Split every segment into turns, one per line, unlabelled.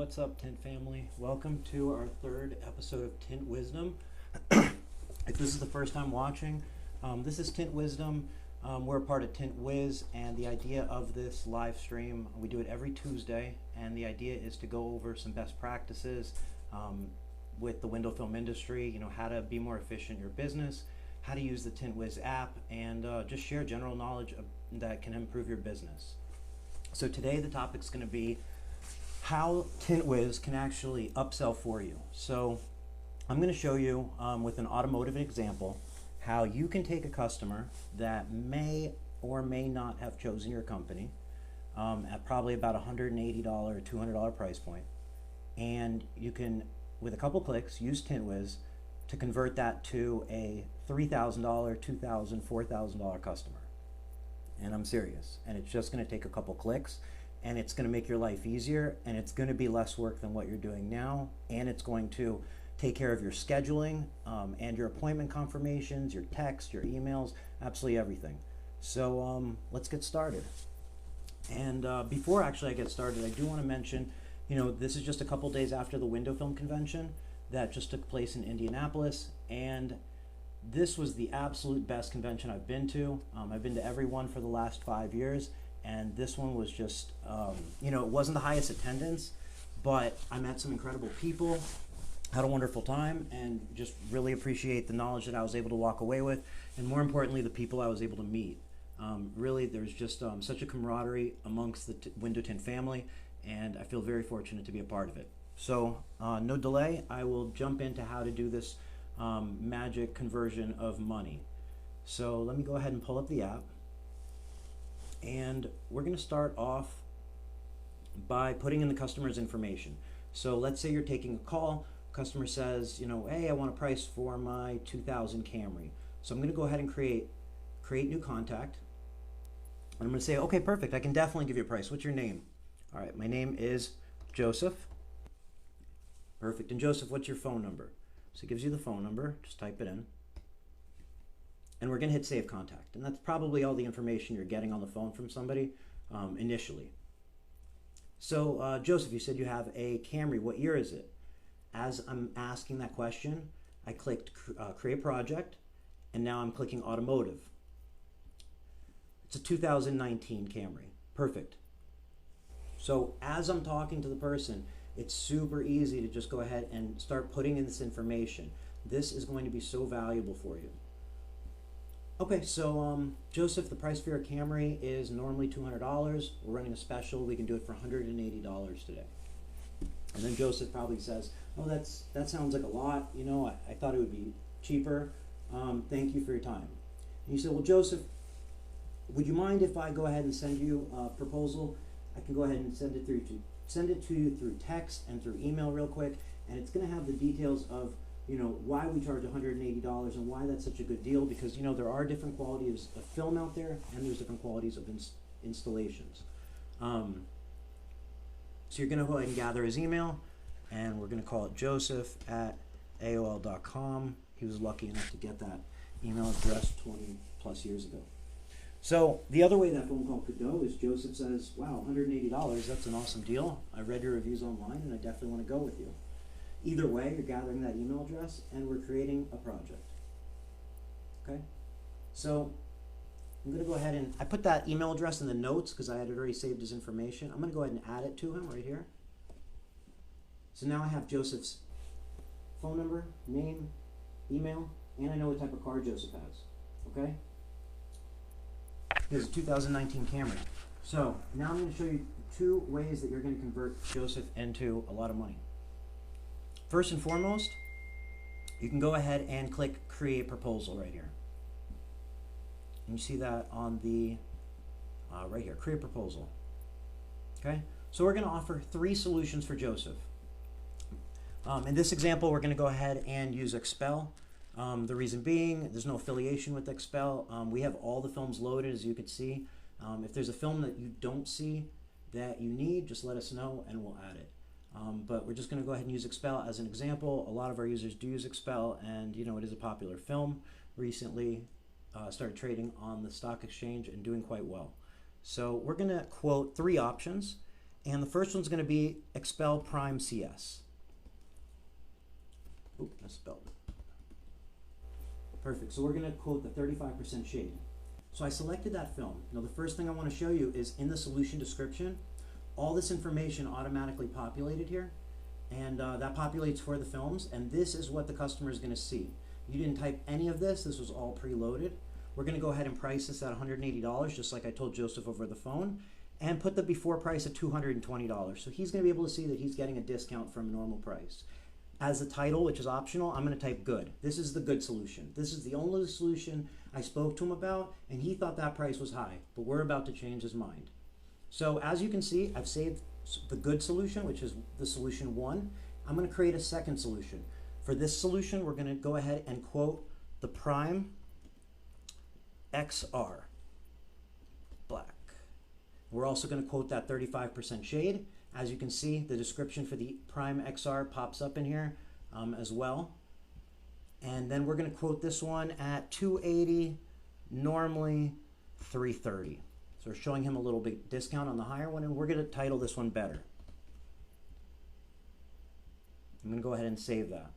What's up, Tint family? Welcome to our third episode of Tint Wisdom. If this is the first time watching, this is Tint Wisdom. We're a part of Tint Wiz, and the idea of this live stream, we do it every Tuesday, and the idea is to go over some best practices with the window film industry, how to be more efficient in your business, how to use the Tint Wiz app, and just share general knowledge that can improve your business. So today the topic's going to be how Tint Wiz can actually upsell for you. So I'm going to show you with an automotive example how you can take a customer that may or may not have chosen your company at probably about $180 or $200 price point, and you can, with a couple clicks, use Tint Wiz to convert that to a $3,000, $2,000, $4,000 customer. And I'm serious. And it's just going to take a couple clicks, and it's going to make your life easier, and it's going to be less work than what you're doing now, and it's going to take care of your scheduling and your appointment confirmations, your texts, your emails, absolutely everything. So let's get started. And before actually I get started, I do want to mention, this is just a couple days after the window film convention that just took place in Indianapolis, and this was the absolute best convention I've been to. I've been to every one for the last 5 years, and this one was just, it wasn't the highest attendance, but I met some incredible people, had a wonderful time, and just really appreciate the knowledge that I was able to walk away with, and more importantly, the people I was able to meet. Really, there's just such a camaraderie amongst the Window Tint family, and I feel very fortunate to be a part of it. So, no delay, I will jump into how to do this magic conversion of money. So let me go ahead and pull up the app, and we're going to start off by putting in the customer's information. So let's say you're taking a call. Customer says, hey, I want a price for my 2000 Camry. So I'm going to go ahead and create new contact. And I'm going to say, okay, perfect, I can definitely give you a price. What's your name? All right, my name is Joseph. Perfect. And Joseph, what's your phone number? So it gives you the phone number, just type it in. And we're going to hit save contact. And that's probably all the information you're getting on the phone from somebody initially. So Joseph, you said you have a Camry. What year is it? As I'm asking that question, I clicked create project, and now I'm clicking automotive. It's a 2019 Camry. Perfect. So as I'm talking to the person, it's super easy to just go ahead and start putting in this information. This is going to be so valuable for you. Okay, so Joseph, the price for your Camry is normally $200. We're running a special. We can do it for $180 today. And then Joseph probably says, oh, that sounds like a lot. I thought it would be cheaper. Thank you for your time. And you said, well, Joseph, would you mind if I go ahead and send you a proposal? I can go ahead and send it to you through text and through email real quick, and it's going to have the details of why we charge $180 and why that's such a good deal, because there are different qualities of film out there, and there's different qualities of installations. So you're going to go ahead and gather his email, and we're going to call it Joseph at AOL.com. He was lucky enough to get that email address 20 plus years ago. So the other way that phone call could go is Joseph says, wow, $180, that's an awesome deal. I read your reviews online, and I definitely want to go with you. Either way, you're gathering that email address, and we're creating a project. Okay? So I'm going to go ahead and I put that email address in the notes because I had already saved his information. I'm going to go ahead and add it to him right here. So now I have Joseph's phone number, name, email, and I know what type of car Joseph has. Okay? Here's a 2019 Camry. So now I'm going to show you two ways that you're going to convert Joseph into a lot of money. First and foremost, you can go ahead and click create proposal right here. And you see that on the right here, create proposal. Okay, so we're going to offer 3 solutions for Joseph. In this example, we're going to go ahead and use Expel. The reason being, there's no affiliation with Expel. We have all the films loaded, as you can see. If there's a film that you don't see that you need, just let us know and we'll add it. But we're just going to go ahead and use Expel as an example. A lot of our users do use Expel, and it is a popular film. Recently started trading on the stock exchange and doing quite well. So we're going to quote 3 options, And the first one's going to be Expel Prime CS. Oop, misspelled it. Perfect. So we're going to quote the 35% shade. So I selected that film. Now the first thing I want to show you is in the solution description, all this information automatically populated here, and that populates for the films, and this is what the customer is going to see. You didn't type any of this. This was all preloaded. We're going to go ahead and price this at $180, just like I told Joseph over the phone, and put the before price at $220. So he's going to be able to see that he's getting a discount from normal price. As the title, which is optional, I'm going to type good. This is the good solution. This is the only solution I spoke to him about, and he thought that price was high, but we're about to change his mind. So as you can see, I've saved the good solution, which is the solution 1. I'm going to create a second solution. For this solution, we're going to go ahead and quote the Prime XR Black. We're also going to quote that 35% shade. As you can see, the description for the Prime XR pops up in here as well. And then we're going to quote this one at $280, normally $330. So we're showing him a little bit discount on the higher one, and we're going to title this one Better. I'm going to go ahead and save that.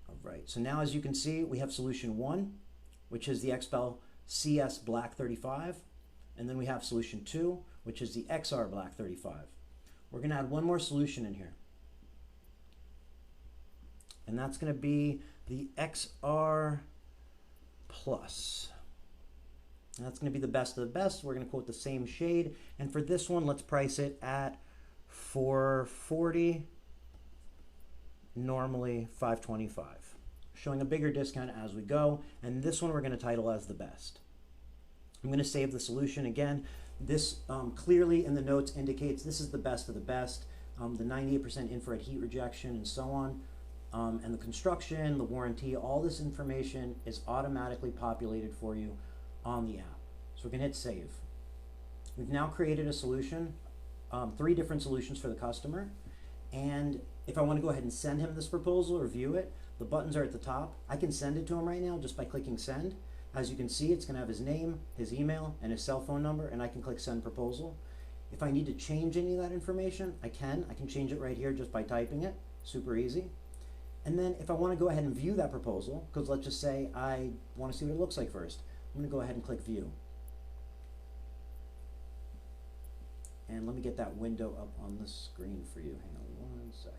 All right, so now as you can see, we have solution 1, which is the Expel CS Black 35, and then we have solution 2, which is the XR Black 35. We're going to add one more solution in here, and that's going to be the XR Plus. And that's going to be the best of the best. We're going to quote the same shade, and for this one, let's price it at $440, normally $525. Showing a bigger discount as we go, and this one we're going to title as the best. I'm going to save the solution again. This clearly in the notes indicates this is the best of the best, the 98% infrared heat rejection and so on, and the construction, the warranty, all this information is automatically populated for you on the app. So we're going to hit save. We've now created a solution, 3 different solutions for the customer, and if I want to go ahead and send him this proposal or view it, the buttons are at the top. I can send it to him right now just by clicking send. As you can see, it's going to have his name, his email, and his cell phone number, and I can click send proposal. If I need to change any of that information, I can change it right here just by typing it. Super easy. And then if I want to go ahead and view that proposal, because let's just say I want to see what it looks like first, I'm going to go ahead and click view. And let me get that window up on the screen for you. Hang on one second.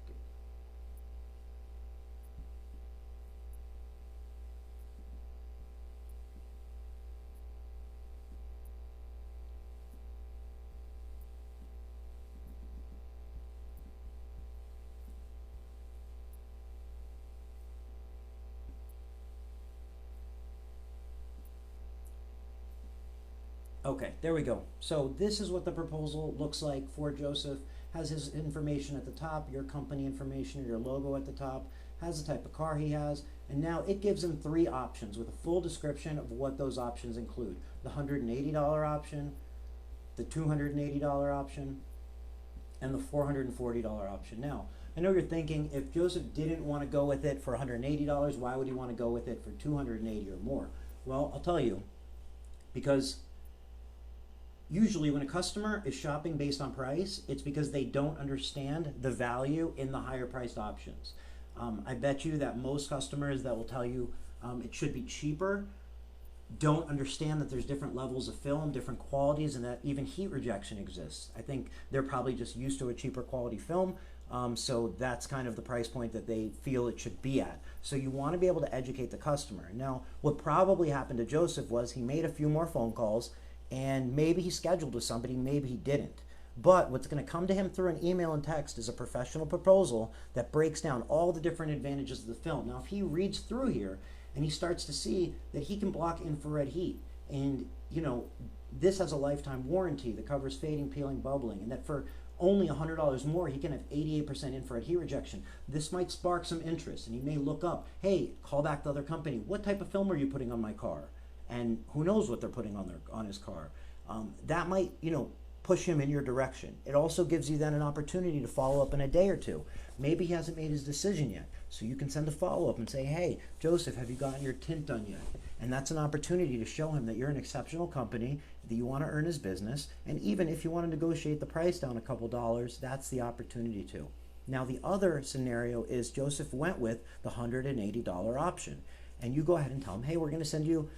Okay, there we go. So this is what the proposal looks like for Joseph. Has his information at the top, your company information, your logo at the top, has the type of car he has, and now it gives him 3 options with a full description of what those options include. The $180 option, the $280 option, and the $440 option. Now, I know you're thinking, if Joseph didn't want to go with it for $180, why would he want to go with it for $280 or more? Well, I'll tell you, because usually when a customer is shopping based on price, it's because they don't understand the value in the higher priced options. I bet you that most customers that will tell you it should be cheaper don't understand that there's different levels of film, different qualities, and that even heat rejection exists. I think they're probably just used to a cheaper quality film, so that's kind of the price point that they feel it should be at. So you want to be able to educate the customer. Now, what probably happened to Joseph was he made a few more phone calls, and maybe he scheduled with somebody, maybe he didn't. But what's going to come to him through an email and text is a professional proposal that breaks down all the different advantages of the film. Now, if he reads through here and he starts to see that he can block infrared heat, and this has a lifetime warranty that covers fading, peeling, bubbling, and that for only $100 more, he can have 88% infrared heat rejection. This might spark some interest, and he may look up, hey, call back the other company. What type of film are you putting on my car? And who knows what they're putting on his car. That might, push him in your direction. It also gives you then an opportunity to follow up in a day or two. Maybe he hasn't made his decision yet, so you can send a follow-up and say, hey, Joseph, have you gotten your tint done yet? And that's an opportunity to show him that you're an exceptional company, that you want to earn his business, and even if you want to negotiate the price down a couple dollars, that's the opportunity to. Now, the other scenario is Joseph went with the $180 option, and you go ahead and tell him, hey, we're going to send you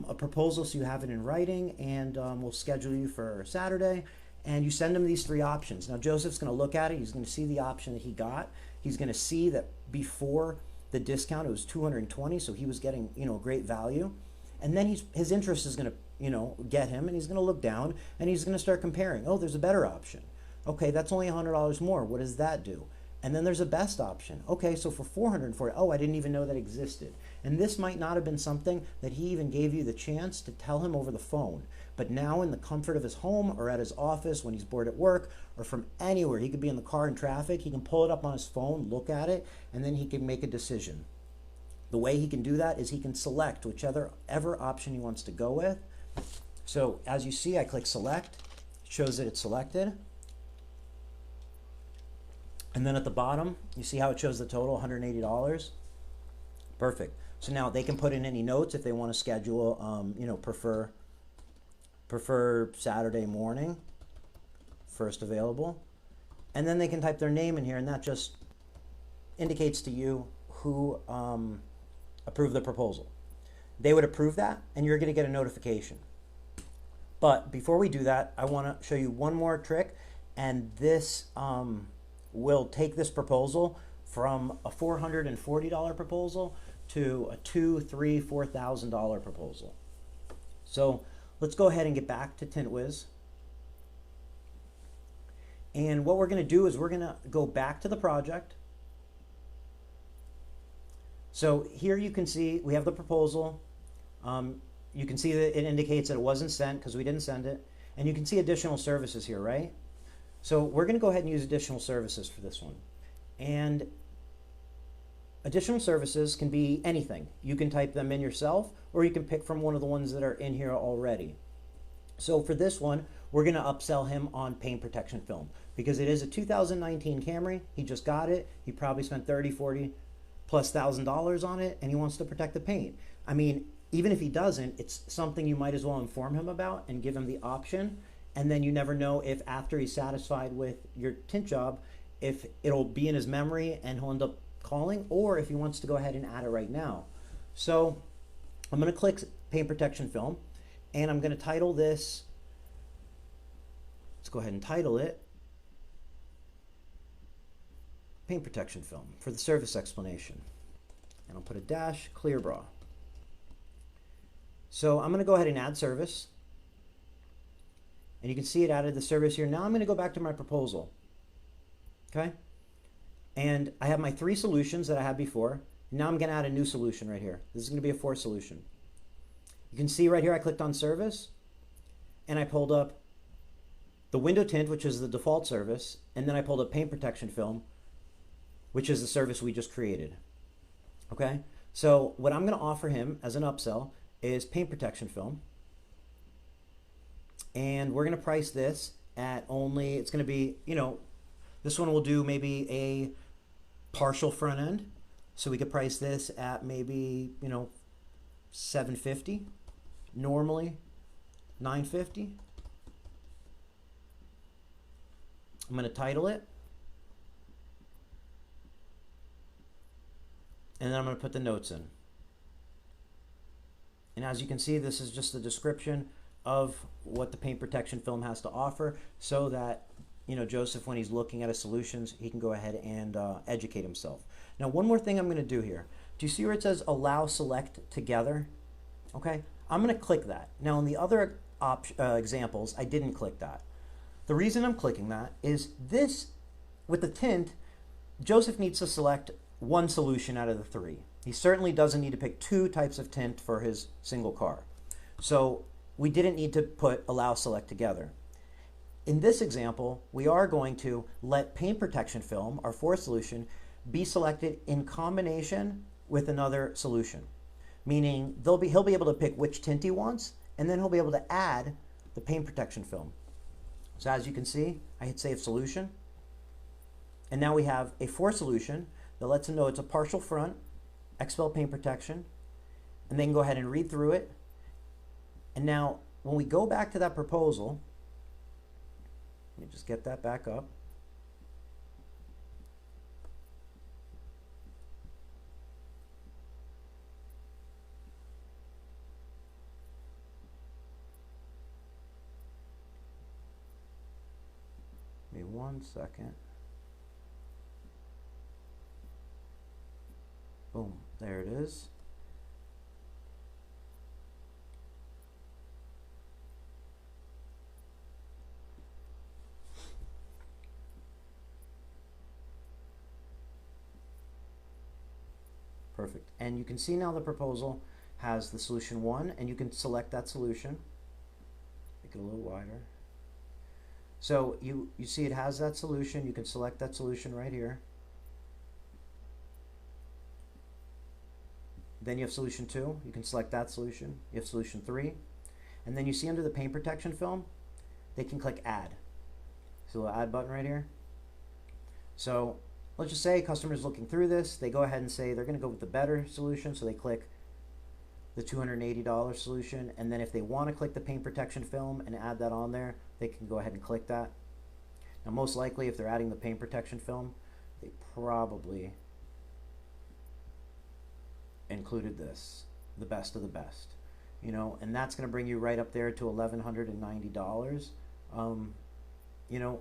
a proposal so you have it in writing, and we'll schedule you for Saturday. And you send him these three options. Now, Joseph's going to look at it. He's going to see the option that he got. He's going to see that before the discount, it was $220, so he was getting, you know, great value. And then his interest is going to, you know, get him, and he's going to look down, and he's going to start comparing. Oh, there's a better option. Okay, that's only $100 more. What does that do? And then there's a best option. Okay, so for $440, oh, I didn't even know that existed. And this might not have been something that he even gave you the chance to tell him over the phone. But now in the comfort of his home or at his office when he's bored at work or from anywhere, he could be in the car in traffic, he can pull it up on his phone, look at it, and then he can make a decision. The way he can do that is he can select whichever option he wants to go with. So as you see, I click select, it shows that it's selected. And then at the bottom, you see how it shows the total, $180? Perfect. So now they can put in any notes if they want to schedule, you know, prefer Saturday morning, first available. And then they can type their name in here, and that just indicates to you who approved the proposal. They would approve that, and you're going to get a notification. But before we do that, I want to show you one more trick, and this will take this proposal from a $440 proposal to a $2,000, $3,000, $4,000 proposal. So let's go ahead and get back to Tint Wiz. And what we're going to do is we're going to go back to the project. So here you can see we have the proposal. You can see that it indicates that it wasn't sent because we didn't send it. And you can see additional services here, right? So we're going to go ahead and use additional services for this one. And additional services can be anything. You can type them in yourself, or you can pick from one of the ones that are in here already. So for this one, we're going to upsell him on paint protection film because it is a 2019 Camry. He just got it. He probably spent $30, $40 plus $1,000 on it, and he wants to protect the paint. I mean, even if he doesn't, it's something you might as well inform him about and give him the option. And then you never know if after he's satisfied with your tint job, if it'll be in his memory and he'll end up calling, or if he wants to go ahead and add it right now. So I'm going to click paint protection film, and I'm going to title this, let's go ahead and title it paint protection film for the service explanation. And I'll put a dash clear bra. So I'm going to go ahead and add service. And you can see it added the service here. Now I'm going to go back to my proposal. Okay? And I have my 3 solutions that I had before. Now I'm going to add a new solution right here. This is going to be a 4th solution. You can see right here I clicked on service, and I pulled up the window tint, which is the default service, and then I pulled up paint protection film, which is the service we just created. Okay? So what I'm going to offer him as an upsell is paint protection film. And we're going to price this at only, it's going to be, you know, this one will do maybe a partial front end. So we could price this at maybe, you know, $750. Normally $950. I'm going to title it. And then I'm going to put the notes in. And as you can see, this is just the description of what the paint protection film has to offer, so that, you know, Joseph, when he's looking at his solutions, he can go ahead and educate himself. Now, one more thing I'm going to do here. Do you see where it says allow select together? Okay, I'm going to click that. Now, in the other examples, I didn't click that. The reason I'm clicking that is this, with the tint, Joseph needs to select one solution out of the 3. He certainly doesn't need to pick 2 types of tint for his single car. So we didn't need to put allow select together. In this example, we are going to let paint protection film, our 4th solution, be selected in combination with another solution. Meaning he'll be able to pick which tint he wants, and then he'll be able to add the paint protection film. So as you can see, I hit Save Solution. And now we have a for solution that lets them know it's a partial front, XPEL paint protection, and they can go ahead and read through it. And now when we go back to that proposal, let me just get that back up. Give me 1 second. Boom, there it is. Perfect. And you can see now the proposal has the solution 1, and you can select that solution. Make it a little wider. So you see it has that solution. You can select that solution right here. Then you have solution 2. You can select that solution. You have solution 3. And then you see under the paint protection film, they can click add. See the little add button right here? So let's just say customers looking through this, they go ahead and say they're going to go with the better solution, so they click the $280 solution, and then if they want to click the paint protection film and add that on there, they can go ahead and click that. Now most likely if they're adding the paint protection film, they probably included this, the best of the best, you know, and that's going to bring you right up there to $1,190, you know,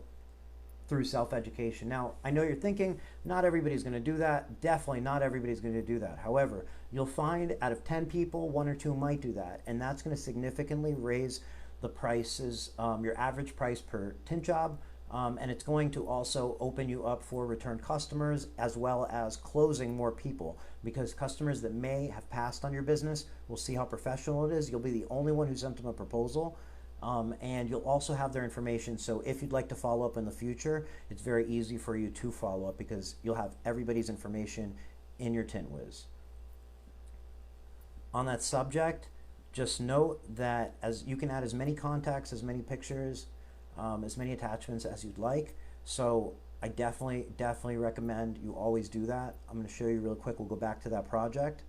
through self-education. Now, I know you're thinking, not everybody's going to do that. Definitely not everybody's going to do that. However, you'll find out of 10 people, 1 or 2 might do that, and that's going to significantly raise the prices, your average price per tint job, and it's going to also open you up for return customers as well as closing more people, because customers that may have passed on your business will see how professional it is. You'll be the only one who sent them a proposal. And you'll also have their information, so if you'd like to follow up in the future, it's very easy for you to follow up because you'll have everybody's information in your Tint Wiz. On that subject, just note that as you can add as many contacts, as many pictures, as many attachments as you'd like. So I definitely recommend you always do that. I'm going to show you real quick. We'll go back to that project.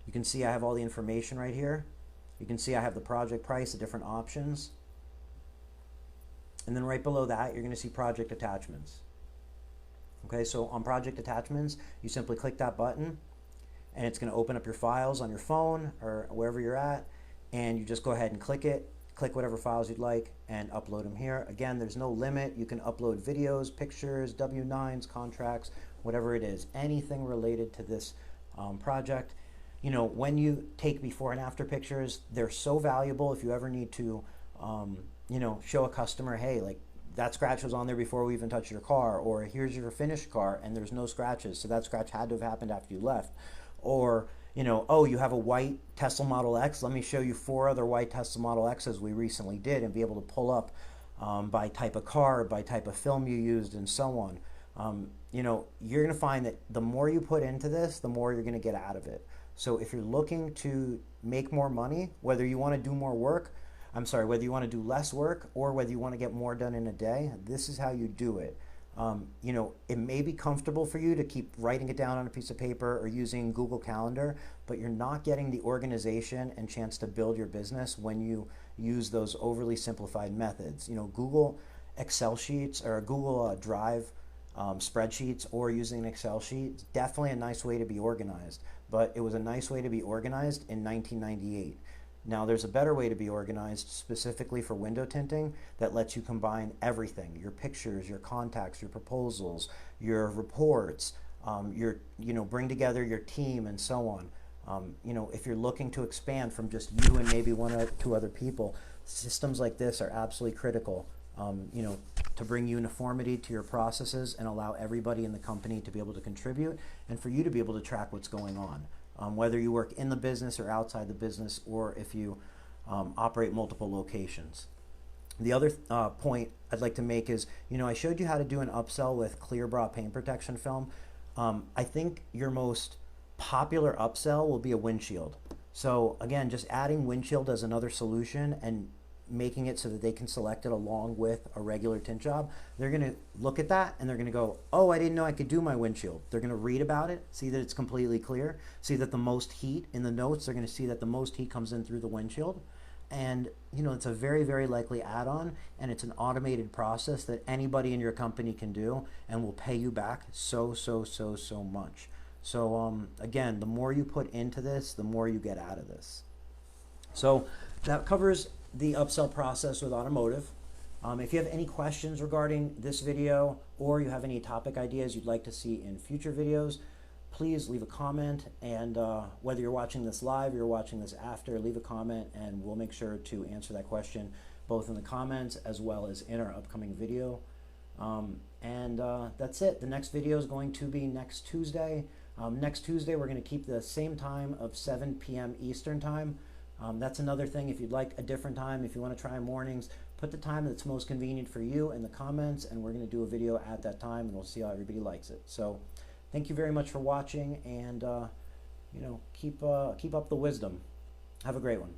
You can see I have all the information right here. You can see I have the project price, the different options. And then right below that, you're going to see project attachments. Okay, so on project attachments, you simply click that button and it's going to open up your files on your phone or wherever you're at, and you just go ahead and click it, click whatever files you'd like and upload them here. Again, there's no limit. You can upload videos, pictures, W-9s, contracts, whatever it is, anything related to this project. You know, when you take before and after pictures, they're so valuable if you ever need to, you know, show a customer, hey, like that scratch was on there before we even touched your car, or here's your finished car and there's no scratches, so that scratch had to have happened after you left. Or, you know, oh, you have a white Tesla Model X, let me show you 4 other white Tesla Model X's we recently did, and be able to pull up by type of car, by type of film you used, and so on. You know, you're going to find that the more you put into this, the more you're going to get out of it. So if you're looking to make more money, whether you want to do more work, whether you want to do less work or whether you want to get more done in a day, this is how you do it. You know, it may be comfortable for you to keep writing it down on a piece of paper or using Google Calendar, but you're not getting the organization and chance to build your business when you use those overly simplified methods. You know, Google Excel sheets or Google Drive spreadsheets, or using an Excel sheet is definitely a nice way to be organized, but it was a nice way to be organized in 1998. Now there's a better way to be organized specifically for window tinting that lets you combine everything: your pictures, your contacts, your proposals, your reports, you know, bring together your team and so on. You know, if you're looking to expand from just you and maybe 1 or 2 other people, systems like this are absolutely critical. You know, to bring uniformity to your processes and allow everybody in the company to be able to contribute, and for you to be able to track what's going on, whether you work in the business or outside the business, or if you operate multiple locations. The other point I'd like to make is, you know, I showed you how to do an upsell with Clear Bra paint protection film. I think your most popular upsell will be a windshield. So again, just adding windshield as another solution and making it so that they can select it along with a regular tint job, they're going to look at that and they're going to go, oh, I didn't know I could do my windshield. They're going to read about it, see that it's completely clear, see that the most heat in the notes, they're going to see that the most heat comes in through the windshield. And you know, it's a very, very likely add-on, and it's an automated process that anybody in your company can do and will pay you back so much. So again, the more you put into this, the more you get out of this. So that covers the upsell process with automotive. If you have any questions regarding this video, or you have any topic ideas you'd like to see in future videos, please leave a comment. And whether you're watching this live or you're watching this after, leave a comment and we'll make sure to answer that question both in the comments as well as in our upcoming video. That's it. The next video is going to be next Tuesday. Next Tuesday we're going to keep the same time of 7 p.m. Eastern time. That's another thing. If you'd like a different time, if you want to try mornings, put the time that's most convenient for you in the comments, and we're going to do a video at that time, and we'll see how everybody likes it. So thank you very much for watching, and you know, keep up the wisdom. Have a great one.